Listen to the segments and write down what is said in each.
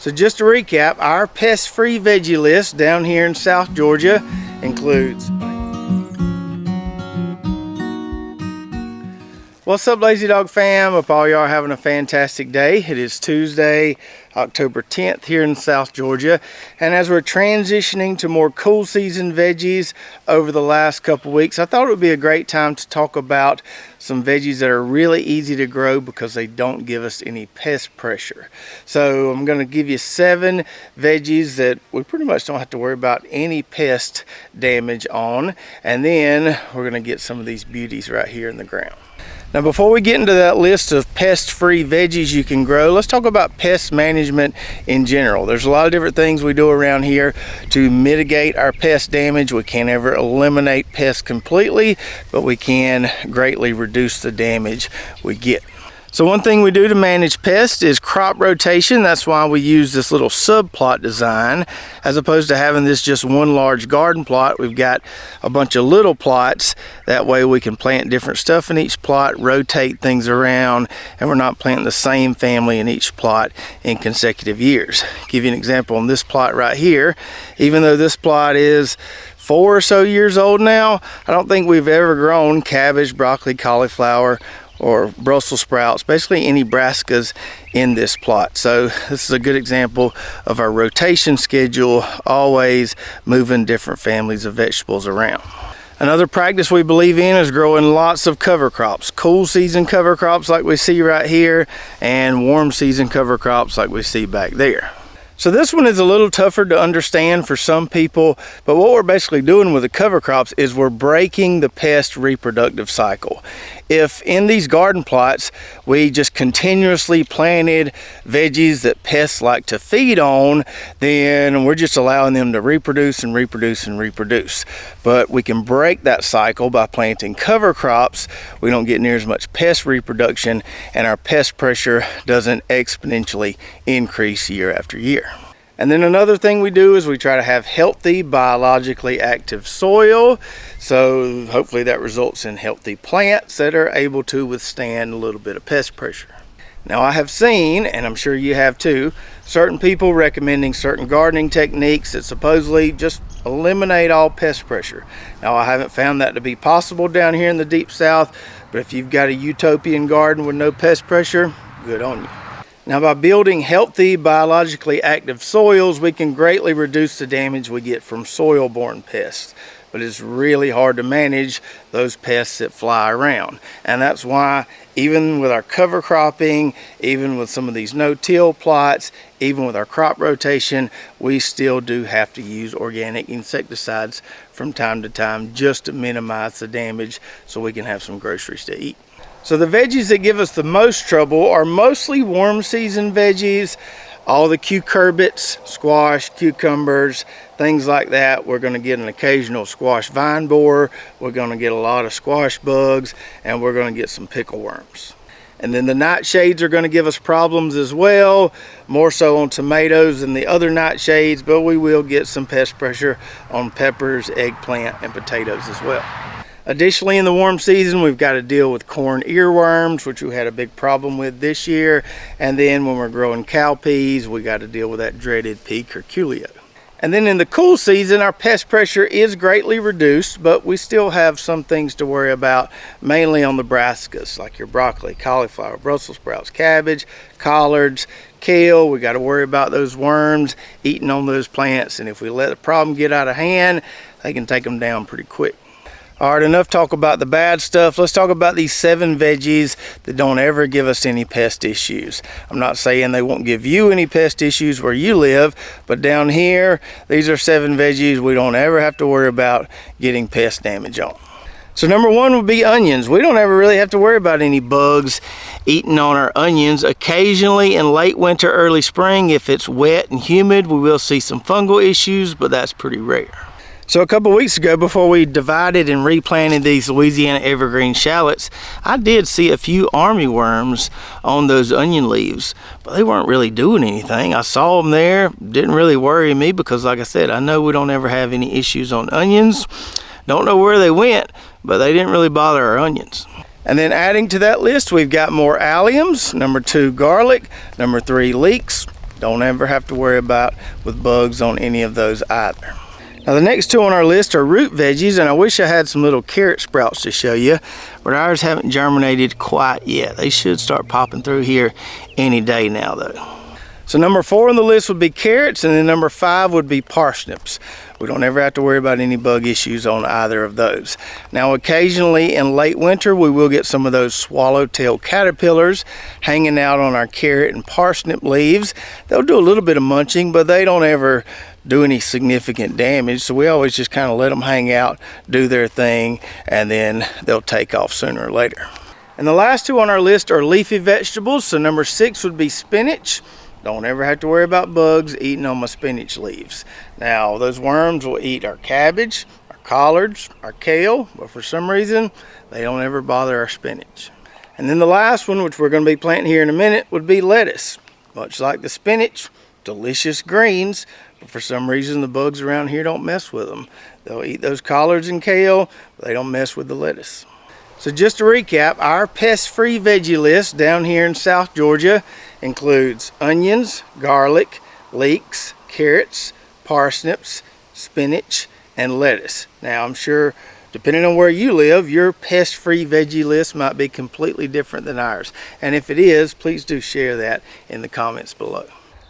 So just to recap, our pest-free veggie list down here in South Georgia includes... What's up, Lazy Dog fam? Hope all y'all are having a fantastic day. It is Tuesday, October 10th here in South Georgia. And as we're transitioning to more cool season veggies over the last couple weeks, I thought it would be a great time to talk about some veggies that are really easy to grow because they don't give us any pest pressure. So I'm going to give you 7 veggies that we pretty much don't have to worry about any pest damage on. And then we're going to get some of these beauties right here in the ground. Now, before we get into that list of pest-free veggies you can grow, let's talk about pest management in general. There's a lot of different things we do around here to mitigate our pest damage. We can't ever eliminate pests completely, but we can greatly reduce the damage we get. So one thing we do to manage pests is crop rotation. That's why we use this little subplot design. As opposed to having this just one large garden plot, we've got a bunch of little plots. That way we can plant different stuff in each plot, rotate things around, and we're not planting the same family in each plot in consecutive years. Give you an example on this plot right here. Even though this plot is 4 or so years old now, I don't think we've ever grown cabbage, broccoli, cauliflower, or Brussels sprouts, basically any brassicas in this plot. So this is a good example of our rotation schedule, always moving different families of vegetables around. Another practice we believe in is growing lots of cover crops. Cool season cover crops like we see right here, and warm season cover crops like we see back there. So this one is a little tougher to understand for some people, but what we're basically doing with the cover crops is we're breaking the pest reproductive cycle. If in these garden plots we just continuously planted veggies that pests like to feed on, then we're just allowing them to reproduce and reproduce and reproduce. But we can break that cycle by planting cover crops. We don't get near as much pest reproduction, and our pest pressure doesn't exponentially increase year after year. And then another thing we do is we try to have healthy, biologically active soil. So hopefully that results in healthy plants that are able to withstand a little bit of pest pressure. Now, I have seen, and I'm sure you have too, certain people recommending certain gardening techniques that supposedly just eliminate all pest pressure. Now, I haven't found that to be possible down here in the deep south, but if you've got a utopian garden with no pest pressure, good on you. Now, by building healthy, biologically active soils, we can greatly reduce the damage we get from soil-borne pests. But it's really hard to manage those pests that fly around. And that's why even with our cover cropping, even with some of these no-till plots, even with our crop rotation, we still do have to use organic insecticides from time to time just to minimize the damage so we can have some groceries to eat. So the veggies that give us the most trouble are mostly warm season veggies. All the cucurbits, squash, cucumbers, things like that. We're going to get an occasional squash vine borer. We're going to get a lot of squash bugs, and we're going to get some pickle worms. And then the nightshades are going to give us problems as well, more so on tomatoes than the other nightshades, but we will get some pest pressure on peppers, eggplant, and potatoes as well. Additionally, in the warm season, we've got to deal with corn earworms, which we had a big problem with this year. And then when we're growing cowpeas, we got to deal with that dreaded pea curculio. And then in the cool season, our pest pressure is greatly reduced, but we still have some things to worry about, mainly on the brassicas, like your broccoli, cauliflower, Brussels sprouts, cabbage, collards, kale. We got to worry about those worms eating on those plants. And if we let the problem get out of hand, they can take them down pretty quick. All right, enough talk about the bad stuff. Let's talk about these 7 veggies that don't ever give us any pest issues. I'm not saying they won't give you any pest issues where you live, but down here, these are 7 veggies we don't ever have to worry about getting pest damage on. So number 1 would be onions. We don't ever really have to worry about any bugs eating on our onions. Occasionally in late winter, early spring, if it's wet and humid, we will see some fungal issues, but that's pretty rare. So a couple weeks ago, before we divided and replanted these Louisiana evergreen shallots, I did see a few army worms on those onion leaves, but they weren't really doing anything. I saw them there, didn't really worry me because, like I said, I know we don't ever have any issues on onions. Don't know where they went, but they didn't really bother our onions. And then adding to that list, we've got more alliums, number 2 garlic, number 3 leeks, Don't ever have to worry about with bugs on any of those either. Now the next two on our list are root veggies, and I wish I had some little carrot sprouts to show you, but ours haven't germinated quite yet. They should start popping through here any day now though. So number 4 on the list would be carrots, and then number 5 would be parsnips. We don't ever have to worry about any bug issues on either of those. Now occasionally in late winter we will get some of those swallowtail caterpillars hanging out on our carrot and parsnip leaves. They'll do a little bit of munching, but they don't ever do any significant damage, so we always just kind of let them hang out, do their thing, and then they'll take off sooner or later. And the last two on our list are leafy vegetables. So number 6 would be spinach. Don't ever have to worry about bugs eating on my spinach leaves. Now those worms will eat our cabbage, our collards, our kale, but for some reason they don't ever bother our spinach. And then the last one, which we're going to be planting here in a minute, would be lettuce. Much like the spinach, delicious greens, but for some reason the bugs around here don't mess with them. They'll eat those collards and kale, but they don't mess with the lettuce. So just to recap, our pest-free veggie list down here in South Georgia includes onions, garlic, leeks, carrots, parsnips, spinach, and lettuce. Now I'm sure depending on where you live, your pest-free veggie list might be completely different than ours. And if it is, please do share that in the comments below.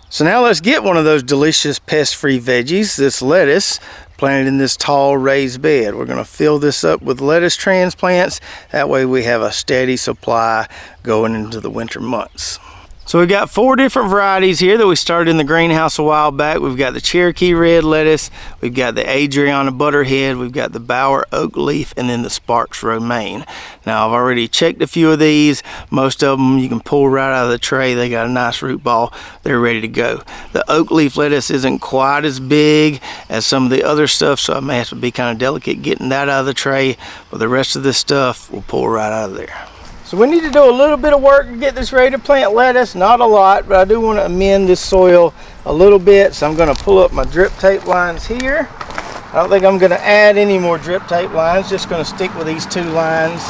So now let's get one of those delicious pest-free veggies, this lettuce, planted in this tall raised bed. We're going to fill this up with lettuce transplants. That way we have a steady supply going into the winter months. So we've got 4 different varieties here that we started in the greenhouse a while back. We've got the Cherokee red lettuce, we've got the Adriana butterhead, we've got the Bauer oak leaf, and then the Sparks romaine. Now I've already checked a few of these. Most of them you can pull right out of the tray. They got a nice root ball. They're ready to go. The oak leaf lettuce isn't quite as big as some of the other stuff, so I may have to be kind of delicate getting that out of the tray, but the rest of this stuff will pull right out of there. So we need to do a little bit of work to get this ready to plant lettuce. Not a lot, but I do want to amend this soil a little bit. So I'm going to pull up my drip tape lines here. I don't think I'm going to add any more drip tape lines. Just going to stick with these 2 lines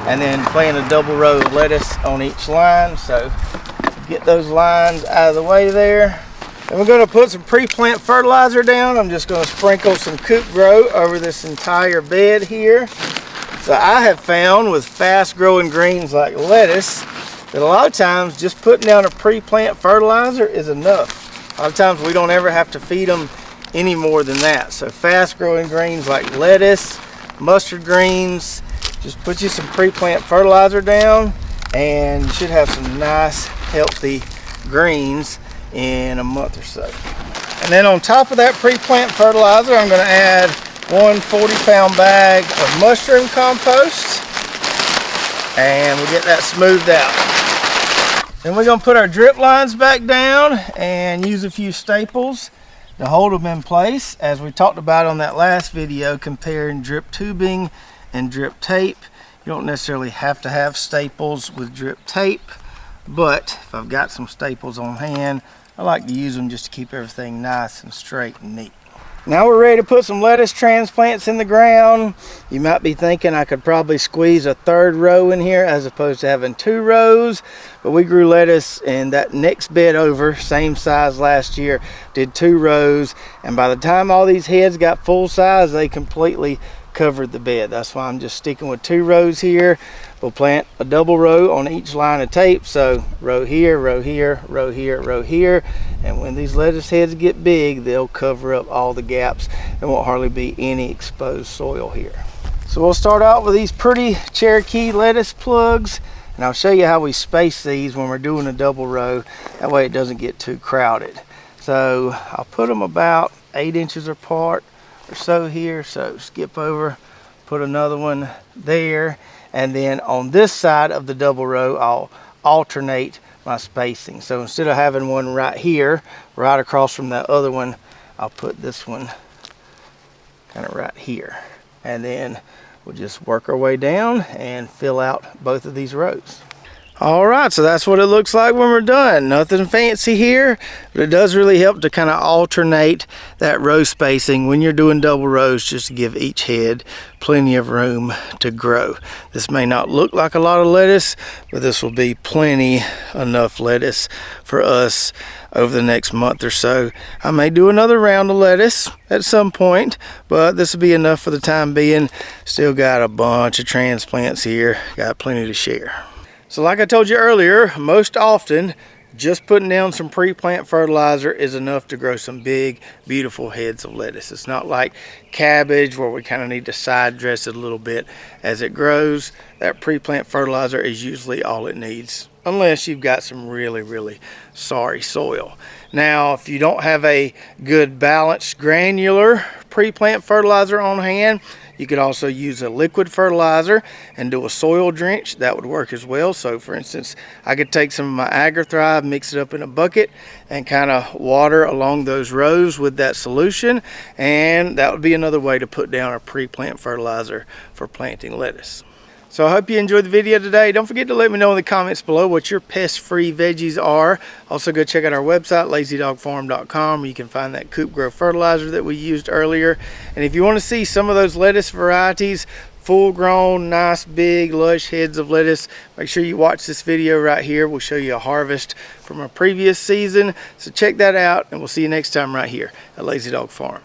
and then plant a double row of lettuce on each line. So get those lines out of the way there. And we're going to put some pre-plant fertilizer down. I'm just going to sprinkle some Coop Grow over this entire bed here. So I have found with fast growing greens like lettuce that a lot of times just putting down a pre-plant fertilizer is enough. A lot of times we don't ever have to feed them any more than that. So fast growing greens like lettuce, mustard greens, just put you some pre-plant fertilizer down and you should have some nice healthy greens in a month or so. And then on top of that pre-plant fertilizer, I'm going to add 1 40-pound bag of mushroom compost, and we'll get that smoothed out. Then we're going to put our drip lines back down and use a few staples to hold them in place. As we talked about on that last video comparing drip tubing and drip tape, you don't necessarily have to have staples with drip tape, but if I've got some staples on hand, I like to use them just to keep everything nice and straight and neat. Now we're ready to put some lettuce transplants in the ground. You might be thinking I could probably squeeze a 3rd row in here as opposed to having 2 rows, but we grew lettuce in that next bed over, same size last year, did 2 rows, and by the time all these heads got full size, they completely covered the bed. That's why I'm just sticking with 2 rows here. We'll plant a double row on each line of tape, so row here, row here, row here, row here, and when these lettuce heads get big, they'll cover up all the gaps. There won't hardly be any exposed soil here. So we'll start out with these pretty Cherokee lettuce plugs, and I'll show you how we space these when we're doing a double row. That way it doesn't get too crowded. So I'll put them about 8 inches apart or so here, so skip over, put another one there, and then on this side of the double row I'll alternate my spacing. So instead of having one right here right across from that other one, I'll put this one kind of right here, and then we'll just work our way down and fill out both of these rows. All right, so that's what it looks like when we're done. Nothing fancy here, but it does really help to kind of alternate that row spacing when you're doing double rows, just to give each head plenty of room to grow. This may not look like a lot of lettuce, but this will be plenty enough lettuce for us over the next month or so. I may do another round of lettuce at some point, but this will be enough for the time being. Still got a bunch of transplants here, got plenty to share. So like I told you earlier, most often just putting down some pre-plant fertilizer is enough to grow some big, beautiful heads of lettuce. It's not like cabbage where we kind of need to side dress it a little bit as it grows. That pre-plant fertilizer is usually all it needs, unless you've got some really sorry soil. Now, if you don't have a good balanced granular pre-plant fertilizer on hand, you could also use a liquid fertilizer and do a soil drench. That would work as well. So for instance, I could take some of my AgriThrive, mix it up in a bucket, and kind of water along those rows with that solution. And that would be another way to put down a pre-plant fertilizer for planting lettuce. So I hope you enjoyed the video today. Don't forget to let me know in the comments below what your pest-free veggies are. Also go check out our website, lazydogfarm.com, where you can find that coop grow fertilizer that we used earlier. And if you want to see some of those lettuce varieties, full-grown, nice, big, lush heads of lettuce, make sure you watch this video right here. We'll show you a harvest from a previous season. So check that out, and we'll see you next time right here at Lazy Dog Farm.